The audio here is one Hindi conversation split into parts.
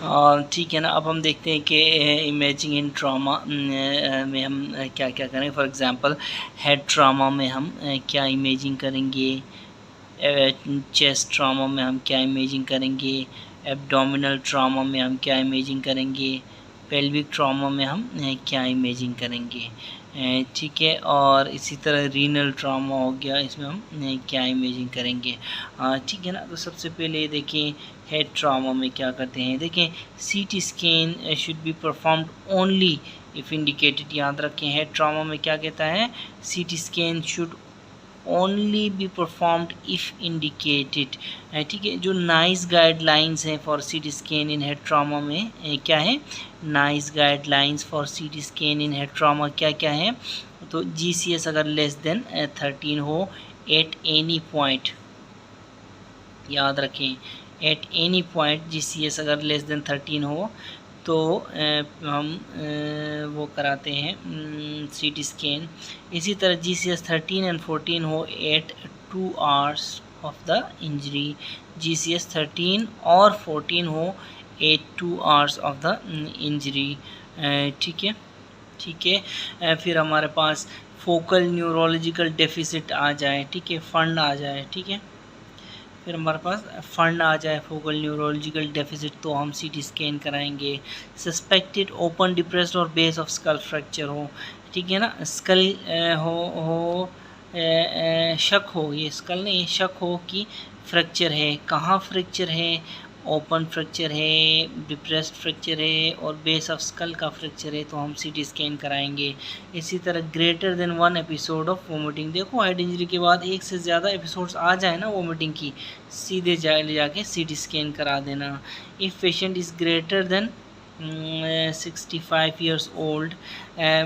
और ठीक है ना। अब हम देखते हैं कि इमेजिंग इन ट्रॉमा में हम क्या क्या करें। फॉर एग्जांपल हेड ट्रॉमा में हम क्या इमेजिंग करेंगे, चेस्ट ट्रॉमा में हम क्या इमेजिंग करेंगे, एब्डोमिनल ट्रॉमा में हम क्या इमेजिंग करेंगे, पेल्विक ट्रॉमा में हम क्या इमेजिंग करेंगे, ठीक है। और इसी तरह रीनल ट्रॉमा हो गया, इसमें हम क्या इमेजिंग करेंगे, ठीक है ना। तो सबसे पहले देखें हेड ट्रॉमा में क्या करते हैं। देखें CT scan should be performed only if indicated. याद रखें हेड ट्रॉमा में क्या कहता है, CT scan should only be performed if indicated, ठीक है। जो नाइस गाइडलाइंस हैं for CT scan in head trauma में क्या है, nice guidelines for CT scan in head trauma क्या क्या है। तो जीसीएस अगर लेस देन 13 हो एट एनी पॉइंट, याद रखें एट एनी पॉइंट जीसीएस अगर लेस देन 13 हो तो हम वो कराते हैं सीटी स्कैन। इसी तरह जीसीएस 13 एंड 14 हो at 2 hours of the injury, GCS 13 और 14 हो at 2 hours of the injury, ठीक है, ठीक है। फिर हमारे पास फोकल न्यूरोलॉजिकल डेफिसिट आ जाए, ठीक है, फंड आ जाए, ठीक है। फिर हमारे पास फंड आ जाए फोकल न्यूरोलॉजिकल डेफिसिट तो हम सीटी स्कैन कराएंगे। सस्पेक्टेड ओपन डिप्रेस्ड और बेस ऑफ स्कल फ्रैक्चर हो, ठीक है ना, स्कल शक हो, ये स्कल नहीं शक हो कि फ्रैक्चर है, कहाँ फ्रैक्चर है, ओपन फ्रैक्चर है, डिप्रेस्ड फ्रैक्चर है और बेस ऑफ स्कल का फ्रैक्चर है तो हम सीटी स्कैन कराएंगे। इसी तरह greater than 1 episode of vomiting, देखो हेड इंजरी के बाद एक से ज़्यादा एपिसोड्स आ जाए ना वोमिटिंग की, सीधे ले जाके सीटी स्कैन करा देना। If patient is greater than 65 years old,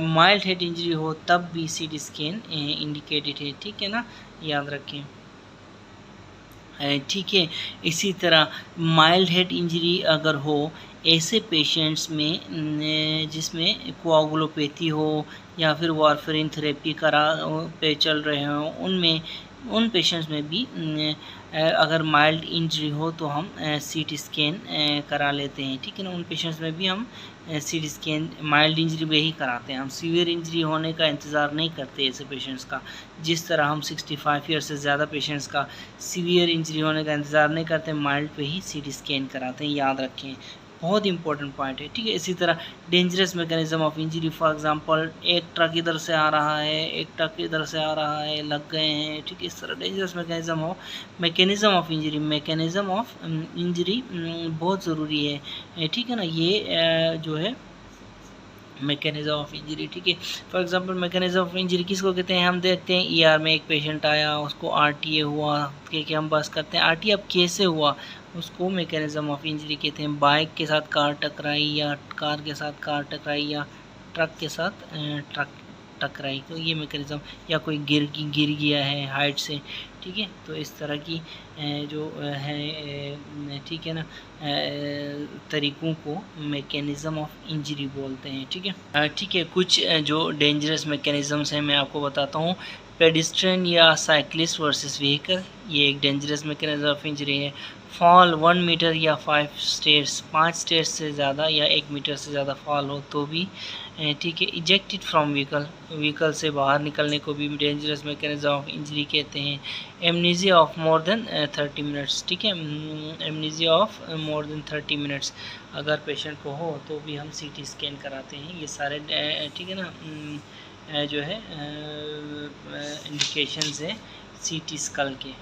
mild head injury हो तब भी सीटी स्कैन इंडिकेटेड है, ठीक है ना, याद रखें, ठीक है। इसी तरह माइल्ड हेड इंजरी अगर हो ऐसे पेशेंट्स में जिसमें कोआगुलोपैथी हो या फिर वारफेरिन थेरेपी पे चल रहे हों, उनमें उन पेशेंट्स में भी अगर माइल्ड इंजरी हो तो हम सीटी स्कैन करा लेते हैं, ठीक है ना। उन पेशेंट्स में भी हम सीटी स्कैन माइल्ड इंजरी में ही कराते हैं, हम सीवियर इंजरी होने का इंतज़ार नहीं करते ऐसे पेशेंट्स का। जिस तरह हम 65 ईयर से ज़्यादा पेशेंट्स का सीवियर इंजरी होने का इंतज़ार नहीं करते, माइल्ड पे ही सीटी स्कैन कराते हैं, याद रखें, बहुत इंपॉर्टेंट पॉइंट है, ठीक है। इसी तरह dangerous mechanism of injury, for example एक ट्रक इधर से आ रहा है, एक ट्रक इधर से आ रहा है, लग गए हैं, ठीक है। इस तरह डेंजरस मैकेनिज्म हो। Mechanism of injury, mechanism of injury बहुत ज़रूरी है, ठीक है ना। ये जो है मैकेनिज्म ऑफ इंजरी, ठीक है। For example mechanism of injury किसको कहते हैं, हम देखते हैं ईआर में एक पेशेंट आया, उसको आरटीए हुआ, कि हम बस करते हैं आरटीए अब कैसे हुआ, उसको मैकेनिज्म ऑफ इंजरी कहते हैं। बाइक के साथ कार टकराई या कार के साथ कार टकराई या ट्रक के साथ ट्रक टकराई, तो ये मैकेनिज्म, या कोई गिर गया है हाइट से, ठीक है। तो इस तरह की जो है, ठीक है ना, तरीक़ों को मैकेनिज़्म ऑफ इंजरी बोलते हैं, ठीक है। ठीक है, कुछ जो डेंजरस मैकेनिज़म्स हैं मैं आपको बताता हूँ। पेडिस्ट्रियन या साइक्लिस्ट वर्सेस व्हीकल, ये एक डेंजरस मैकेनिज़्म ऑफ इंजरी है। फॉल 1 मीटर या 5 स्टेयर्स, 5 स्टेयर्स से ज़्यादा या 1 मीटर से ज़्यादा फॉल हो तो भी, ठीक है। इजेक्टेड फ्रॉम व्हीकल से बाहर निकलने को भी डेंजरस मैकेनिज़्म ऑफ इंजरी कहते हैं। Amnesia of more than 30 minutes, ठीक है, amnesia of more than 30 minutes अगर पेशेंट को हो तो भी हम सीटी स्कैन कराते हैं। ये सारे, ठीक है ना, जो है इंडिकेशंस है सीटी स्कल के,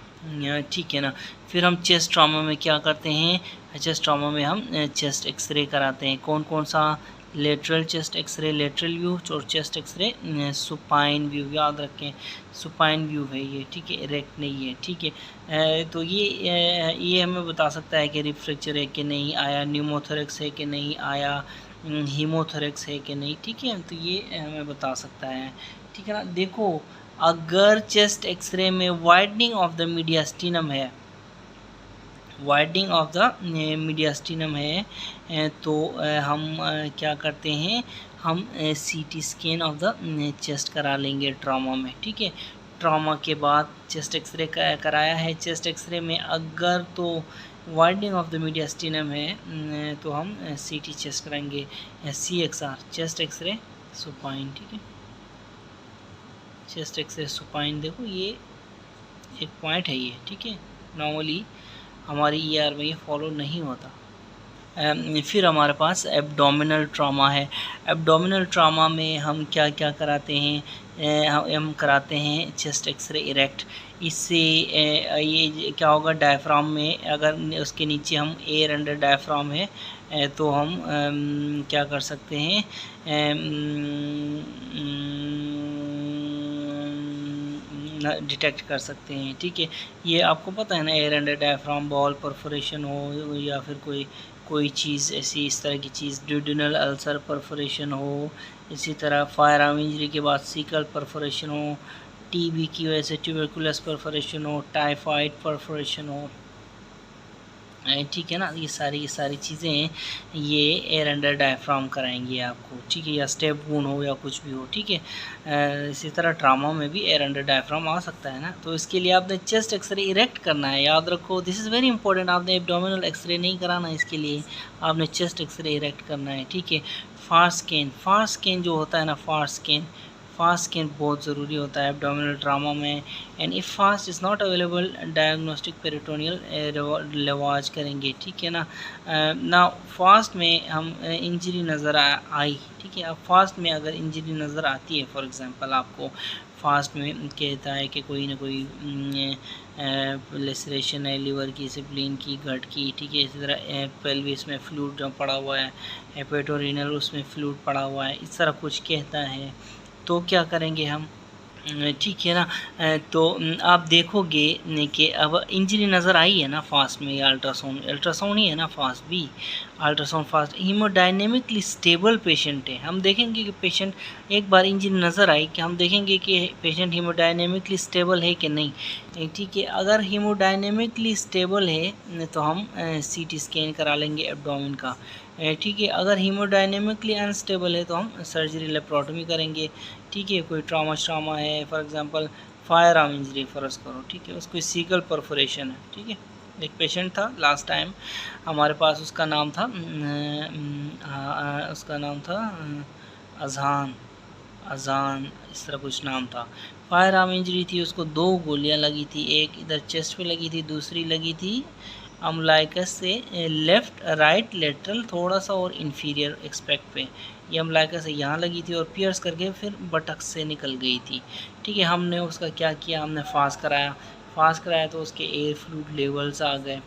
ठीक है ना। फिर हम चेस्ट ट्रॉमा में क्या करते हैं, चेस्ट ट्रॉमा में हम चेस्ट एक्सरे कराते हैं। कौन कौन सा, lateral chest x-ray, lateral view, और चेस्ट एक्सरे सुपाइन व्यू, याद रखें सुपाइन व्यू है ये, ठीक है, इरेक्ट नहीं है, ठीक है। तो ये हमें बता सकता है कि रिब फ्रैक्चर है कि नहीं आया, न्यूमोथोरेक्स है कि नहीं आया, हीमोथोरेक्स है कि नहीं, ठीक है। तो ये हमें बता सकता है, ठीक है ना। देखो अगर चेस्ट एक्सरे में वाइडनिंग ऑफ द मीडियास्टिनम है, वाइडनिंग ऑफ द मीडियास्टिनम है तो हम क्या करते हैं, हम CT scan of the chest करा लेंगे ट्रॉमा में, ठीक है। ट्रॉमा के बाद चेस्ट एक्सरे कराया है, चेस्ट एक्सरे में अगर तो वाइडनिंग ऑफ द मीडियास्टिनम है तो हम CT चेस्ट कराएंगे, CXR चेस्ट एक्सरे सुपाइन, ठीक है, चेस्ट एक्सरे सुपाइन। देखो ये एक पॉइंट है ये, ठीक है, नॉर्मली हमारी ER में ये फॉलो नहीं होता। फिर हमारे पास एब्डोमिनल ट्रॉमा है। एब्डोमिनल ट्रॉमा में हम क्या क्या कराते हैं, हम कराते हैं चेस्ट एक्सरे इरेक्ट। इससे ये क्या होगा, डायफ्राम में अगर उसके नीचे हम एयर अंडर डायफ्राम है तो हम क्या कर सकते हैं, डिटेक्ट कर सकते हैं, ठीक है। ये आपको पता है ना, air under diaphragm ball perforation हो या फिर कोई चीज़ ऐसी इस तरह की चीज़, ड्यूडिनल अल्सर परफोरेशन हो, इसी तरह फायर आर्म इंजरी के बाद सीकल परफोरेशन हो, TB की वजह से ट्यूबरकुलस परफोरेशन हो, टाइफाइड परफोरेशन हो, ठीक है ना। ये सारी चीज़ें ये एयर अंडर डायफ्राम कराएंगे आपको, ठीक है, या स्टेप वुंड हो या कुछ भी हो, ठीक है। इसी तरह ट्रामा में भी एयर अंडर डायफ्राम आ सकता है ना। तो इसके लिए आपने चेस्ट एक्सरे इरेक्ट करना है, याद रखो, दिस इज़ वेरी इंपॉर्टेंट। आपने एब्डोमिनल एक्सरे नहीं कराना, इसके लिए आपने चेस्ट एक्सरे इरेक्ट करना है, ठीक है। फास्ट स्कैन जो होता है ना, फास्ट स्कैन बहुत ज़रूरी होता है एब्डोमिनल ट्रामा में। And if fast is not available, diagnostic peritoneal lavage करेंगे, ठीक है ना। ना फास्ट में हम इंजरी नज़र आई, ठीक है। अब फास्ट में अगर इंजरी नज़र आती है, फॉर एग्जांपल आपको फास्ट में कहता है कि कोई ना कोई लेसरेशन है लिवर की, स्प्लीन की, गट की, ठीक है। इसी तरह पेल्विस में फ्लूइड पड़ा हुआ है, हेपेटोरिनल उसमें फ्लूइड पड़ा हुआ है, इस तरह कुछ कहता है, तो क्या करेंगे हम, ठीक है ना। तो आप देखोगे कि अब इंजरी नज़र आई है ना फास्ट में, या अल्ट्रासाउंड ही है ना फास्ट भी, ultrasound fast haemodynamically stable patient है। हम देखेंगे कि पेशेंट, एक बार इंजरी नज़र आई कि हम देखेंगे कि पेशेंट हीमोडायनेमिकली स्टेबल है कि नहीं, ठीक है। अगर हीमोडायनेमिकली स्टेबल है तो हम CT स्कैन करा लेंगे एब्डोमेन का, ठीक है। अगर हीमोडायनेमिकली अनस्टेबल है तो हम सर्जरी लेप्रोटमी करेंगे, ठीक है। कोई ट्रामा है, for example fire arm injury फ़र्ज़ करो, ठीक है, उसको सीकल परफोरेशन है, ठीक है। एक पेशेंट था लास्ट टाइम हमारे पास, उसका नाम था अज़ान, इस तरह कुछ नाम था। फायर आर्म इंजरी थी, उसको 2 गोलियां लगी थी, एक इधर चेस्ट पे लगी थी, दूसरी लगी थी अम्बलाइकस से लेफ़्ट राइट लेटरल थोड़ा सा और इंफीरियर एक्सपेक्ट पे। ये अम्बलाइकस से यहाँ लगी थी और पियर्स करके फिर बटक से निकल गई थी, ठीक है। हमने उसका क्या किया, हमने फास्ट कराया तो उसके एयर फ्लूइड लेवल्स आ गए,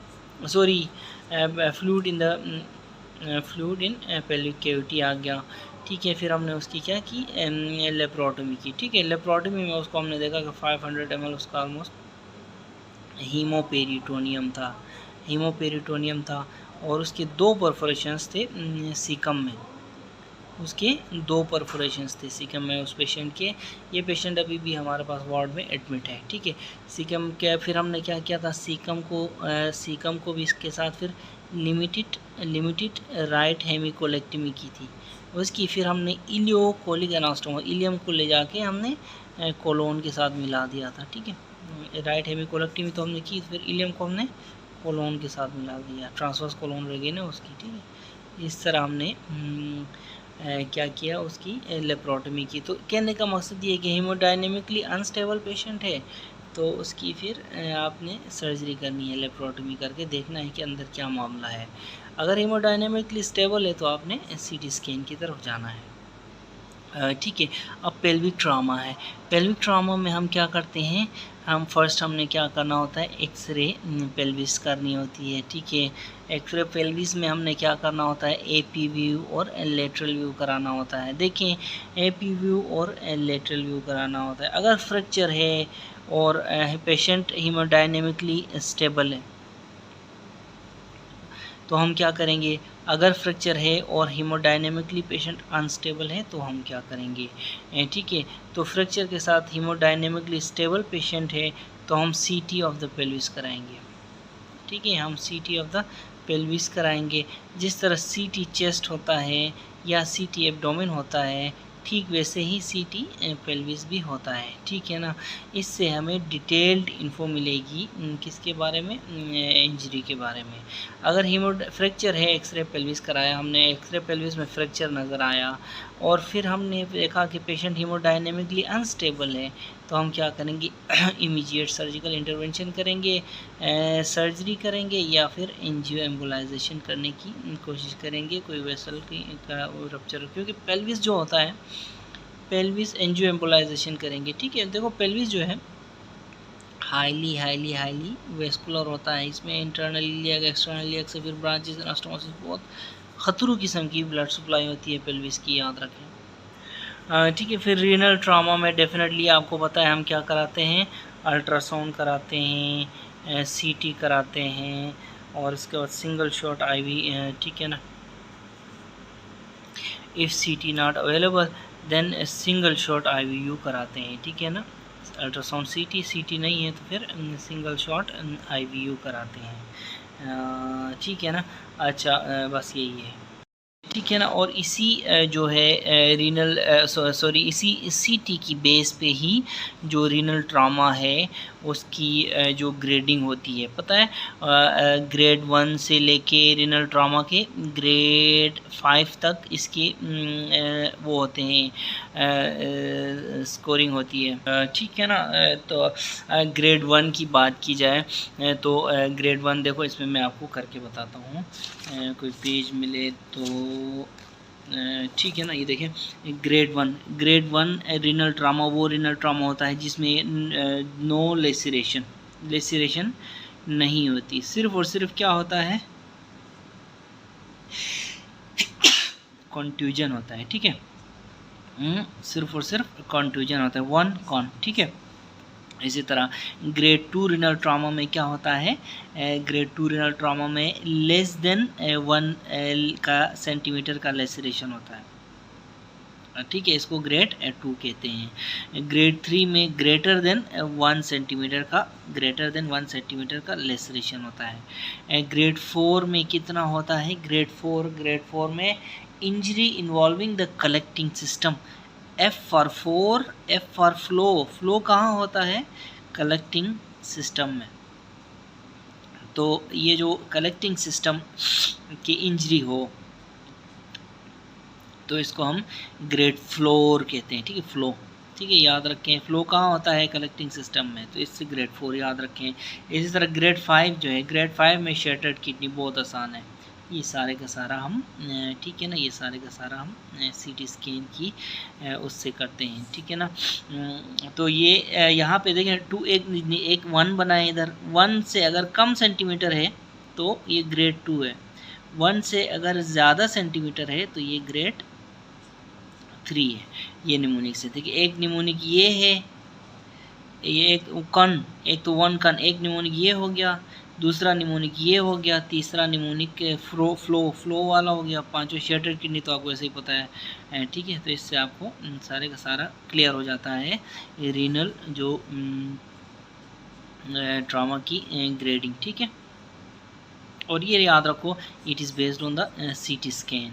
sorry fluid in pelvic cavity आ गया, ठीक है। फिर हमने उसकी क्या की, लेप्रोटमी की, ठीक है। लेप्रोटमी में उसको हमने देखा कि 500 ml उसका ऑलमोस्ट हीमोपेरिटोनियम था और उसके 2 परफोरेशंस थे सीकम में, उसके 2 परफोरेशंस थे सीकम में उस पेशेंट के। ये पेशेंट अभी भी हमारे पास वार्ड में एडमिट है, ठीक है। सीकम के फिर हमने क्या किया था, सीकम को भी इसके साथ फिर लिमिटेड राइट हेमिकोलेक्टमी की थी उसकी। फिर हमने इलियोकोलिक एनास्टोमा, इलियम को ले जाके हमने कोलोन के साथ मिला दिया था, ठीक है। राइट हेमिकोलेक्टमी तो हमने की, फिर इलियम को हमने कोलोन के साथ मिला दिया, ट्रांसवर्स कोलोन रह गई ना उसकी, ठीक है। इस तरह हमने क्या किया, उसकी लेप्रोटमी की। तो कहने का मकसद ये है कि हीमोडायनेमिकली अनस्टेबल पेशेंट है तो उसकी फिर आपने सर्जरी करनी है, लेप्रोटमी करके देखना है कि अंदर क्या मामला है। अगर हीमोडायनेमिकली स्टेबल है तो आपने CT स्कैन की तरफ जाना है, ठीक है। अब पेल्विक ट्रामा है, पेल्विक ट्रामा में हम क्या करते हैं, हम फर्स्ट हमने क्या करना होता है, एक्सरे पेल्विस करनी होती है, ठीक है। एक्सरे पेल्विस में हमने क्या करना होता है, AP व्यू और लेटरल व्यू कराना होता है। देखें AP व्यू और लेटरल व्यू कराना होता है। अगर फ्रैक्चर है और पेशेंट हीमोडायनेमिकली स्टेबल है तो हम क्या करेंगे, अगर फ्रैक्चर है और हीमोडायनेमिकली पेशेंट अनस्टेबल है तो हम क्या करेंगे, ठीक है। तो फ्रैक्चर के साथ हीमोडायनेमिकली स्टेबल पेशेंट है तो हम CT ऑफ द पेल्विस कराएंगे, ठीक है। हम CT ऑफ द पेल्विस कराएंगे, जिस तरह CT चेस्ट होता है या CT एब्डोमेन होता है, ठीक वैसे ही सीटी पेल्विस भी होता है, ठीक है ना। इससे हमें डिटेल्ड इन्फो मिलेगी किसके बारे में, इंजरी के बारे में। अगर फ्रैक्चर है, एक्सरे पेल्विस कराया हमने, एक्सरे पेल्विस में फ्रैक्चर नज़र आया और फिर हमने देखा कि पेशेंट हीमोडायनेमिकली अनस्टेबल है, तो हम क्या करेंगे, इमीडिएट सर्जिकल इंटरवेंशन करेंगे, सर्जरी करेंगे या फिर एंजियो एम्बोलाइजेशन करने की कोशिश करेंगे, कोई वेसल का रप्चर, क्योंकि पेल्विस जो होता है, पेल्विस एंजियो एम्बोलाइजेशन करेंगे, ठीक है। देखो पेल्विस जो है हाईली वेस्कुलर होता है, इसमें इंटरनल इलियक, एक्सटर्नल इलियक से फिर ब्रांचेस, एनास्टोमोसिस, बहुत खतरों किस्म की ब्लड सप्लाई होती है पेल्विस की, याद रखें, ठीक है। फिर रीनल ट्रामा में डेफिनेटली आपको पता है हम क्या कराते हैं, अल्ट्रासाउंड कराते हैं, सीटी कराते हैं और इसके बाद सिंगल शॉट आईवी, ठीक है ना। If CT not available then single shot IVU कराते हैं, ठीक है ना। अल्ट्रासाउंड सीटी नहीं है तो फिर सिंगल शॉट आईवीयू कराते हैं, ठीक है ना। अच्छा, बस यही है, ठीक है ना। और इसी जो है रीनल इसी सीटी की बेस पे ही जो रीनल ट्रामा है उसकी जो ग्रेडिंग होती है, पता है, ग्रेड 1 से लेके रीनल ट्रामा के ग्रेड 5 तक इसके वो होते हैं, स्कोरिंग होती है, ठीक है ना। तो ग्रेड 1 की बात की जाए तो ग्रेड 1 देखो, इसमें मैं आपको करके बताता हूँ, कोई पेज मिले तो, ठीक है ना। ये देखें, ग्रेड 1 रीनल ट्रामा, वो रीनल ट्रामा होता है जिसमें नो लेसिरेशन नहीं होती, सिर्फ और सिर्फ क्या होता है, कॉन्ट्यूजन होता है, ठीक है। सिर्फ और सिर्फ कॉन्ट्यूजन होता है, 1 कॉन, ठीक है। इसी तरह ग्रेड 2 रीनल ट्रामा में क्या होता है, ग्रेड 2 रीनल ट्रामा में लेस देन 1 का सेंटीमीटर का लेसरेशन होता है, ठीक है, इसको ग्रेड 2 कहते हैं। ग्रेड 3 में ग्रेटर देन 1 सेंटीमीटर का लेसरेशन होता है। ग्रेड 4 में कितना होता है, ग्रेड 4 में injury involving the collecting system, F for flow कहाँ होता है, कलेक्टिंग सिस्टम में। तो ये जो कलेक्टिंग सिस्टम की इंजरी हो तो इसको हम ग्रेड फ्लोर कहते हैं, ठीक है, फ्लो, ठीक है, याद रखें, फ्लो कहाँ होता है, कलेक्टिंग सिस्टम में, तो इससे ग्रेड 4 याद रखें। इसी तरह ग्रेड 5 जो है, ग्रेड 5 में शटर्ड किडनी, बहुत आसान है, ये सारे का सारा हम, ठीक है ना, ये सारे का सारा हम सीटी स्कैन की उससे करते हैं, ठीक है ना। तो ये यहाँ पे देखें, एक 1 बनाए इधर, 1 से अगर कम सेंटीमीटर है तो ये ग्रेड 2 है, 1 से अगर ज़्यादा सेंटीमीटर है तो ये ग्रेड 3 है, ये निमोनिक से। देखिए, एक निमोनिक ये है, ये एक कण, एक तो 1 कण, एक निमोनिक ये हो गया, दूसरा निमोनिक ये हो गया, तीसरा निमोनिक फ्लो वाला हो गया, पांचों शटर्ड किडनी तो आपको ऐसे ही पता है, ठीक है। तो इससे आपको सारे का सारा क्लियर हो जाता है रीनल जो ट्रामा की ग्रेडिंग, ठीक है। और ये याद रखो, it is based on the CT scan.